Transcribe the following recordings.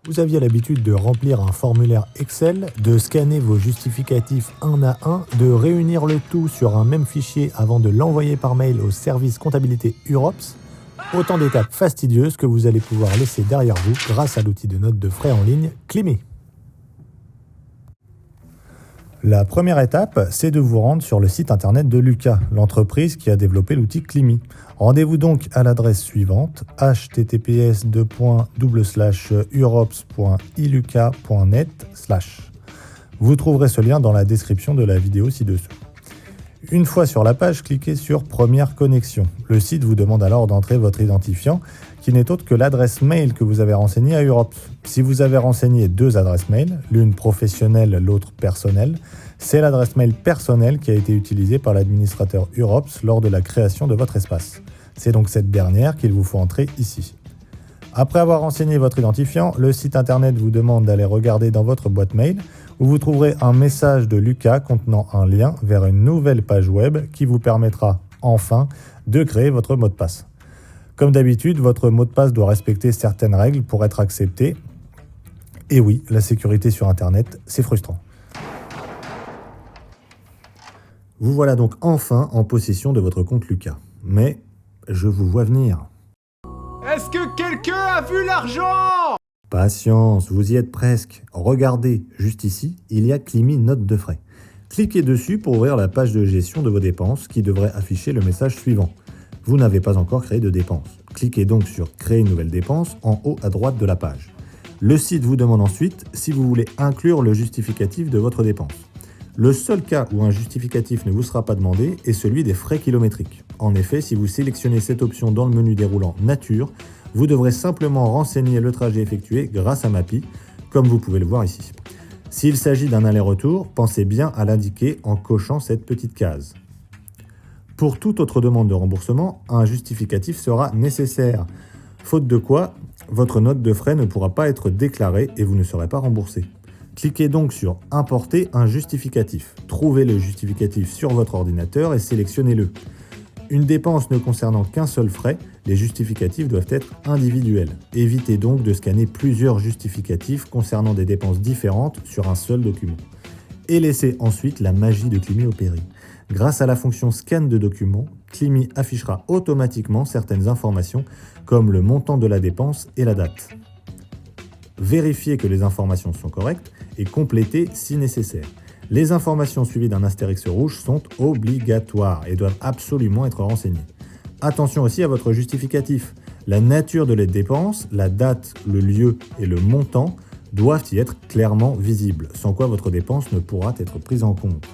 Vous aviez l'habitude de remplir un formulaire Excel, de scanner vos justificatifs un à un, de réunir le tout sur un même fichier avant de l'envoyer par mail au service comptabilité UROPS. Autant d'étapes fastidieuses que vous allez pouvoir laisser derrière vous grâce à l'outil de notes de frais en ligne Climi. La première étape, c'est de vous rendre sur le site internet de Lucas, l'entreprise qui a développé l'outil Climi. Rendez-vous donc à l'adresse suivante https://urops.iluca.net/. Vous trouverez ce lien dans la description de la vidéo ci-dessous. Une fois sur la page, cliquez sur Première connexion. Le site vous demande alors d'entrer votre identifiant, qui n'est autre que l'adresse mail que vous avez renseignée à UROPS. Si vous avez renseigné deux adresses mail, l'une professionnelle, l'autre personnelle, c'est l'adresse mail personnelle qui a été utilisée par l'administrateur UROPS lors de la création de votre espace. C'est donc cette dernière qu'il vous faut entrer ici. Après avoir renseigné votre identifiant, le site internet vous demande d'aller regarder dans votre boîte mail où vous trouverez un message de Lucas contenant un lien vers une nouvelle page web qui vous permettra, enfin, de créer votre mot de passe. Comme d'habitude, votre mot de passe doit respecter certaines règles pour être accepté. Et oui, la sécurité sur Internet, c'est frustrant. Vous voilà donc enfin en possession de votre compte Lucas. Mais je vous vois venir. Est-ce que quelqu'un a vu l'argent ? Patience, vous y êtes presque. Regardez, juste ici, il y a Climi Notes de frais. Cliquez dessus pour ouvrir la page de gestion de vos dépenses qui devrait afficher le message suivant. Vous n'avez pas encore créé de dépense. Cliquez donc sur Créer une nouvelle dépense en haut à droite de la page. Le site vous demande ensuite si vous voulez inclure le justificatif de votre dépense. Le seul cas où un justificatif ne vous sera pas demandé est celui des frais kilométriques. En effet, si vous sélectionnez cette option dans le menu déroulant Nature, vous devrez simplement renseigner le trajet effectué grâce à Mappy, comme vous pouvez le voir ici. S'il s'agit d'un aller-retour, pensez bien à l'indiquer en cochant cette petite case. Pour toute autre demande de remboursement, un justificatif sera nécessaire, faute de quoi, votre note de frais ne pourra pas être déclarée et vous ne serez pas remboursé. Cliquez donc sur « Importer un justificatif ». Trouvez le justificatif sur votre ordinateur et sélectionnez-le. Une dépense ne concernant qu'un seul frais, les justificatifs doivent être individuels. Évitez donc de scanner plusieurs justificatifs concernant des dépenses différentes sur un seul document. Et laissez ensuite la magie de Climi opérer. Grâce à la fonction Scan de document, Climi affichera automatiquement certaines informations comme le montant de la dépense et la date. Vérifiez que les informations sont correctes et complétez si nécessaire. Les informations suivies d'un astérix rouge sont obligatoires et doivent absolument être renseignées. Attention aussi à votre justificatif. La nature de les dépenses, la date, le lieu et le montant doivent y être clairement visibles, sans quoi votre dépense ne pourra être prise en compte.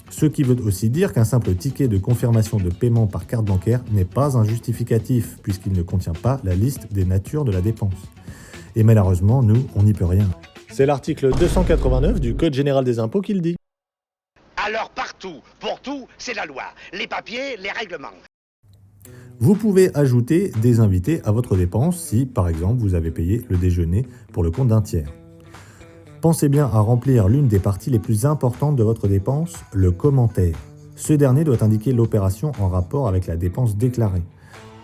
Ce qui veut aussi dire qu'un simple ticket de confirmation de paiement par carte bancaire n'est pas un justificatif, puisqu'il ne contient pas la liste des natures de la dépense. Et malheureusement, nous, on n'y peut rien. C'est l'article 289 du Code général des impôts qui le dit. Alors partout, pour tout, c'est la loi. Les papiers, les règlements. Vous pouvez ajouter des invités à votre dépense si, par exemple, vous avez payé le déjeuner pour le compte d'un tiers. Pensez bien à remplir l'une des parties les plus importantes de votre dépense, le commentaire. Ce dernier doit indiquer l'opération en rapport avec la dépense déclarée.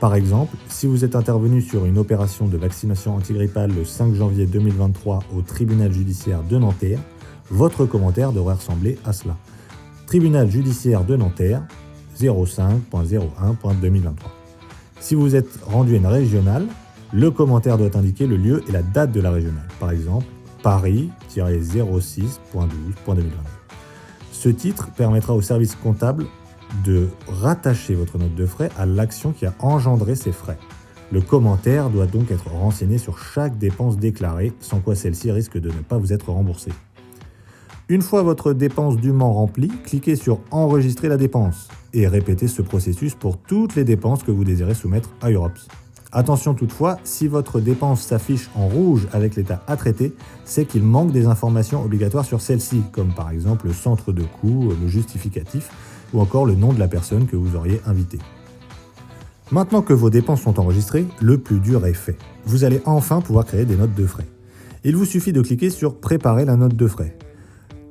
Par exemple, si vous êtes intervenu sur une opération de vaccination antigrippale le 5 janvier 2023 au tribunal judiciaire de Nanterre, votre commentaire devrait ressembler à cela. Tribunal judiciaire de Nanterre, 05.01.2023. Si vous êtes rendu à une régionale, le commentaire doit indiquer le lieu et la date de la régionale. Par exemple, Paris-06.12.2022. Ce titre permettra au service comptable de rattacher votre note de frais à l'action qui a engendré ces frais. Le commentaire doit donc être renseigné sur chaque dépense déclarée, sans quoi celle-ci risque de ne pas vous être remboursée. Une fois votre dépense dûment remplie, cliquez sur « Enregistrer la dépense » et répétez ce processus pour toutes les dépenses que vous désirez soumettre à UROPS. Attention toutefois, si votre dépense s'affiche en rouge avec l'état à traiter, c'est qu'il manque des informations obligatoires sur celle-ci, comme par exemple le centre de coût, le justificatif, ou encore le nom de la personne que vous auriez invitée. Maintenant que vos dépenses sont enregistrées, le plus dur est fait. Vous allez enfin pouvoir créer des notes de frais. Il vous suffit de cliquer sur « Préparer la note de frais ».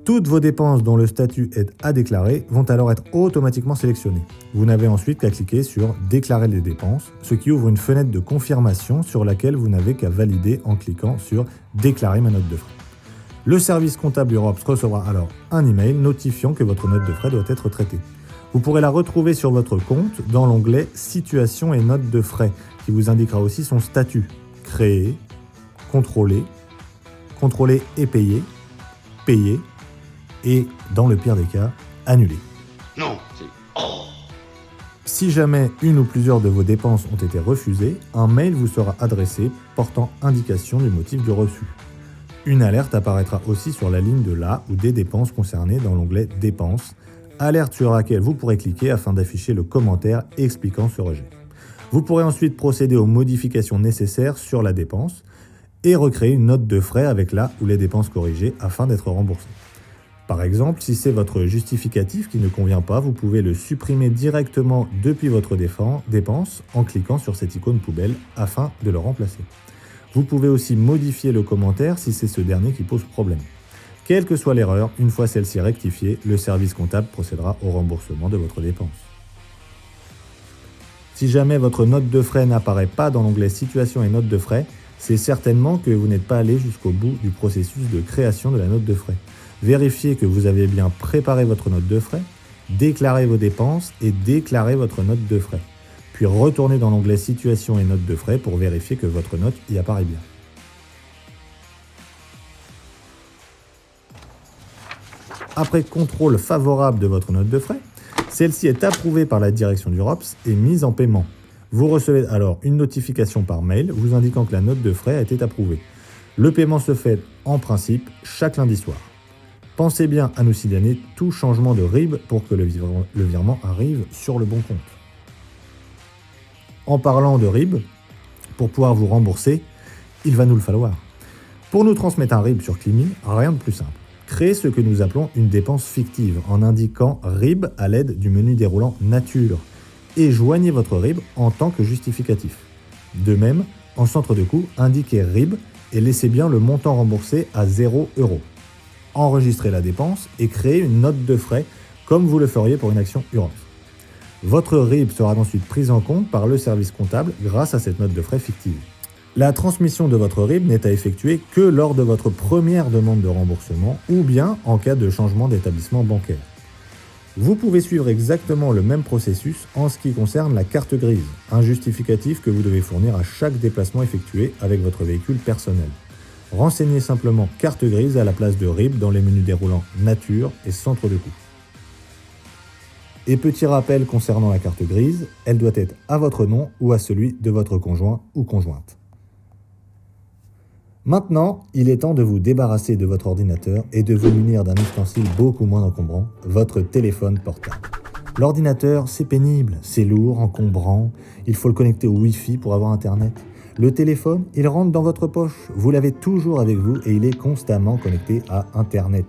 Toutes vos dépenses dont le statut est à déclarer vont alors être automatiquement sélectionnées. Vous n'avez ensuite qu'à cliquer sur « Déclarer les dépenses », ce qui ouvre une fenêtre de confirmation sur laquelle vous n'avez qu'à valider en cliquant sur « Déclarer ma note de frais ». Le service comptable Europe recevra alors un email notifiant que votre note de frais doit être traitée. Vous pourrez la retrouver sur votre compte dans l'onglet « Situation et notes de frais » qui vous indiquera aussi son statut « Créer »,« Contrôler »,« Contrôler et payer »,« Payer » et, dans le pire des cas, annuler. Non, c'est... Oh. Si jamais une ou plusieurs de vos dépenses ont été refusées, un mail vous sera adressé portant indication du motif du refus. Une alerte apparaîtra aussi sur la ligne de la ou des dépenses concernées dans l'onglet « Dépenses », alerte sur laquelle vous pourrez cliquer afin d'afficher le commentaire expliquant ce rejet. Vous pourrez ensuite procéder aux modifications nécessaires sur la dépense et recréer une note de frais avec la ou les dépenses corrigées afin d'être remboursé. Par exemple, si c'est votre justificatif qui ne convient pas, vous pouvez le supprimer directement depuis votre dépense en cliquant sur cette icône poubelle afin de le remplacer. Vous pouvez aussi modifier le commentaire si c'est ce dernier qui pose problème. Quelle que soit l'erreur, une fois celle-ci rectifiée, le service comptable procédera au remboursement de votre dépense. Si jamais votre note de frais n'apparaît pas dans l'onglet « Situation et notes de frais », c'est certainement que vous n'êtes pas allé jusqu'au bout du processus de création de la note de frais. Vérifiez que vous avez bien préparé votre note de frais, déclaré vos dépenses et déclaré votre note de frais. Puis retournez dans l'onglet « Situation et notes de frais » pour vérifier que votre note y apparaît bien. Après contrôle favorable de votre note de frais, celle-ci est approuvée par la direction du ROPS et mise en paiement. Vous recevez alors une notification par mail vous indiquant que la note de frais a été approuvée. Le paiement se fait en principe chaque lundi soir. Pensez bien à nous signaler tout changement de RIB pour que le virement arrive sur le bon compte. En parlant de RIB, pour pouvoir vous rembourser, il va nous le falloir. Pour nous transmettre un RIB sur Climi, rien de plus simple. Créez ce que nous appelons une dépense fictive en indiquant RIB à l'aide du menu déroulant Nature et joignez votre RIB en tant que justificatif. De même, en centre de coût, indiquez RIB et laissez bien le montant remboursé à 0 €. Enregistrez la dépense et créez une note de frais comme vous le feriez pour une action Europe. Votre RIB sera ensuite prise en compte par le service comptable grâce à cette note de frais fictive. La transmission de votre RIB n'est à effectuer que lors de votre première demande de remboursement ou bien en cas de changement d'établissement bancaire. Vous pouvez suivre exactement le même processus en ce qui concerne la carte grise, un justificatif que vous devez fournir à chaque déplacement effectué avec votre véhicule personnel. Renseignez simplement carte grise à la place de RIB dans les menus déroulants Nature et Centre de coût. Et petit rappel concernant la carte grise, elle doit être à votre nom ou à celui de votre conjoint ou conjointe. Maintenant, il est temps de vous débarrasser de votre ordinateur et de vous munir d'un ustensile beaucoup moins encombrant, votre téléphone portable. L'ordinateur, c'est pénible, c'est lourd, encombrant, il faut le connecter au Wi-Fi pour avoir Internet. Le téléphone, il rentre dans votre poche, vous l'avez toujours avec vous et il est constamment connecté à Internet.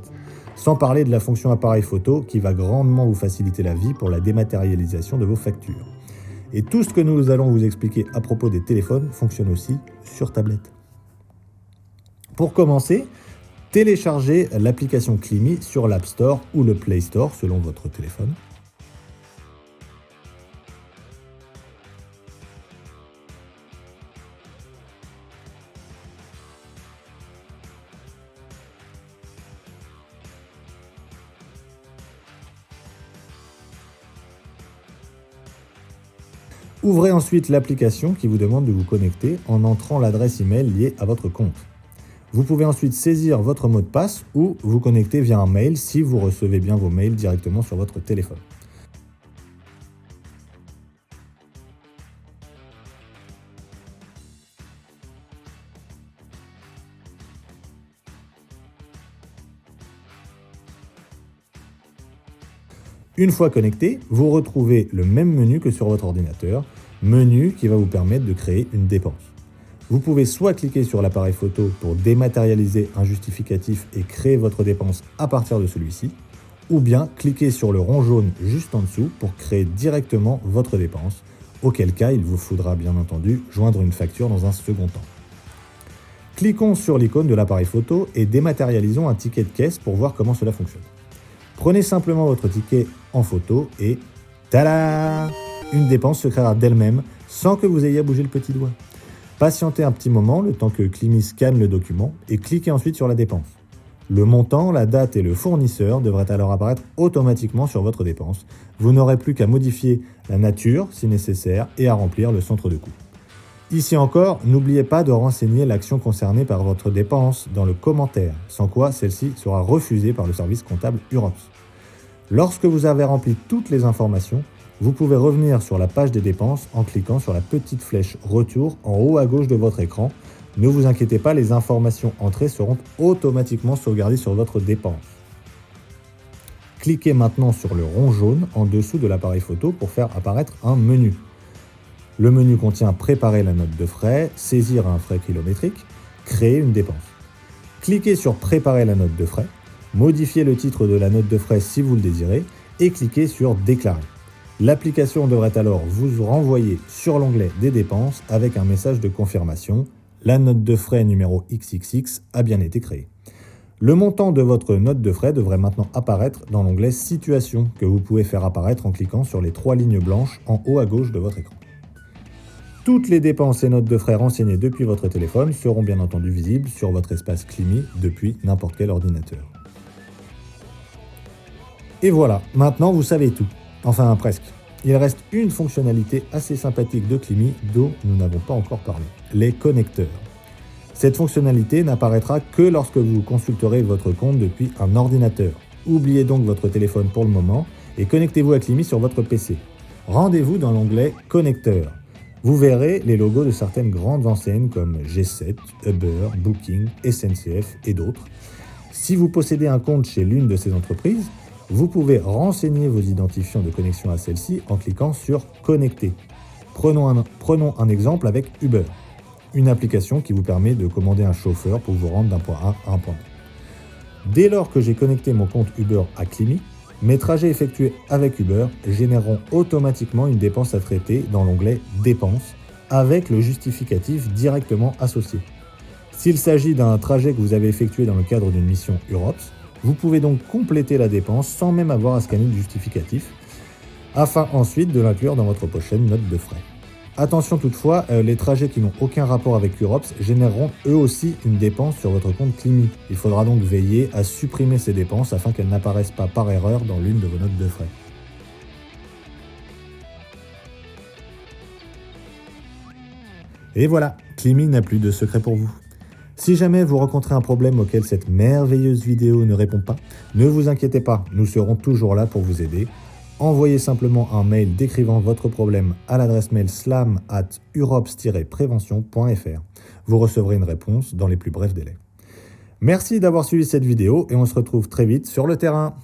Sans parler de la fonction appareil photo qui va grandement vous faciliter la vie pour la dématérialisation de vos factures. Et tout ce que nous allons vous expliquer à propos des téléphones fonctionne aussi sur tablette. Pour commencer, téléchargez l'application Climi sur l'App Store ou le Play Store selon votre téléphone. Ouvrez ensuite l'application qui vous demande de vous connecter en entrant l'adresse email liée à votre compte. Vous pouvez ensuite saisir votre mot de passe ou vous connecter via un mail si vous recevez bien vos mails directement sur votre téléphone. Une fois connecté, vous retrouvez le même menu que sur votre ordinateur, menu qui va vous permettre de créer une dépense. Vous pouvez soit cliquer sur l'appareil photo pour dématérialiser un justificatif et créer votre dépense à partir de celui-ci, ou bien cliquer sur le rond jaune juste en dessous pour créer directement votre dépense, auquel cas il vous faudra bien entendu joindre une facture dans un second temps. Cliquons sur l'icône de l'appareil photo et dématérialisons un ticket de caisse pour voir comment cela fonctionne. Prenez simplement votre ticket en photo et tada! Une dépense se créera d'elle-même sans que vous ayez à bouger le petit doigt. Patientez un petit moment le temps que Climi scanne le document et cliquez ensuite sur la dépense. Le montant, la date et le fournisseur devraient alors apparaître automatiquement sur votre dépense. Vous n'aurez plus qu'à modifier la nature si nécessaire et à remplir le centre de coût. Ici encore, n'oubliez pas de renseigner l'action concernée par votre dépense dans le commentaire, sans quoi celle-ci sera refusée par le service comptable UROPS. Lorsque vous avez rempli toutes les informations, vous pouvez revenir sur la page des dépenses en cliquant sur la petite flèche Retour en haut à gauche de votre écran. Ne vous inquiétez pas, les informations entrées seront automatiquement sauvegardées sur votre dépense. Cliquez maintenant sur le rond jaune en dessous de l'appareil photo pour faire apparaître un menu. Le menu contient Préparer la note de frais, Saisir un frais kilométrique, Créer une dépense. Cliquez sur Préparer la note de frais, modifiez le titre de la note de frais si vous le désirez et cliquez sur Déclarer. L'application devrait alors vous renvoyer sur l'onglet des dépenses avec un message de confirmation. La note de frais numéro XXX a bien été créée. Le montant de votre note de frais devrait maintenant apparaître dans l'onglet Situation que vous pouvez faire apparaître en cliquant sur les 3 lignes blanches en haut à gauche de votre écran. Toutes les dépenses et notes de frais renseignées depuis votre téléphone seront bien entendu visibles sur votre espace Climi depuis n'importe quel ordinateur. Et voilà, maintenant vous savez tout. Enfin presque. Il reste une fonctionnalité assez sympathique de Climi dont nous n'avons pas encore parlé, les connecteurs. Cette fonctionnalité n'apparaîtra que lorsque vous consulterez votre compte depuis un ordinateur. Oubliez donc votre téléphone pour le moment et connectez-vous à Climi sur votre PC. Rendez-vous dans l'onglet Connecteurs. Vous verrez les logos de certaines grandes enseignes comme G7, Uber, Booking, SNCF et d'autres. Si vous possédez un compte chez l'une de ces entreprises, vous pouvez renseigner vos identifiants de connexion à celle-ci en cliquant sur « Connecter ». Prenons un exemple avec Uber, une application qui vous permet de commander un chauffeur pour vous rendre d'un point A à un point B. Dès lors que j'ai connecté mon compte Uber à Climi, mes trajets effectués avec Uber généreront automatiquement une dépense à traiter dans l'onglet « Dépenses » avec le justificatif directement associé. S'il s'agit d'un trajet que vous avez effectué dans le cadre d'une mission UROPS, vous pouvez donc compléter la dépense sans même avoir à scanner le justificatif, afin ensuite de l'inclure dans votre prochaine note de frais. Attention toutefois, les trajets qui n'ont aucun rapport avec UROPS généreront eux aussi une dépense sur votre compte Climi. Il faudra donc veiller à supprimer ces dépenses afin qu'elles n'apparaissent pas par erreur dans l'une de vos notes de frais. Et voilà, Climi n'a plus de secret pour vous. Si jamais vous rencontrez un problème auquel cette merveilleuse vidéo ne répond pas, ne vous inquiétez pas, nous serons toujours là pour vous aider. Envoyez simplement un mail décrivant votre problème à l'adresse mail slam@urops-prevention.fr. Vous recevrez une réponse dans les plus brefs délais. Merci d'avoir suivi cette vidéo et on se retrouve très vite sur le terrain.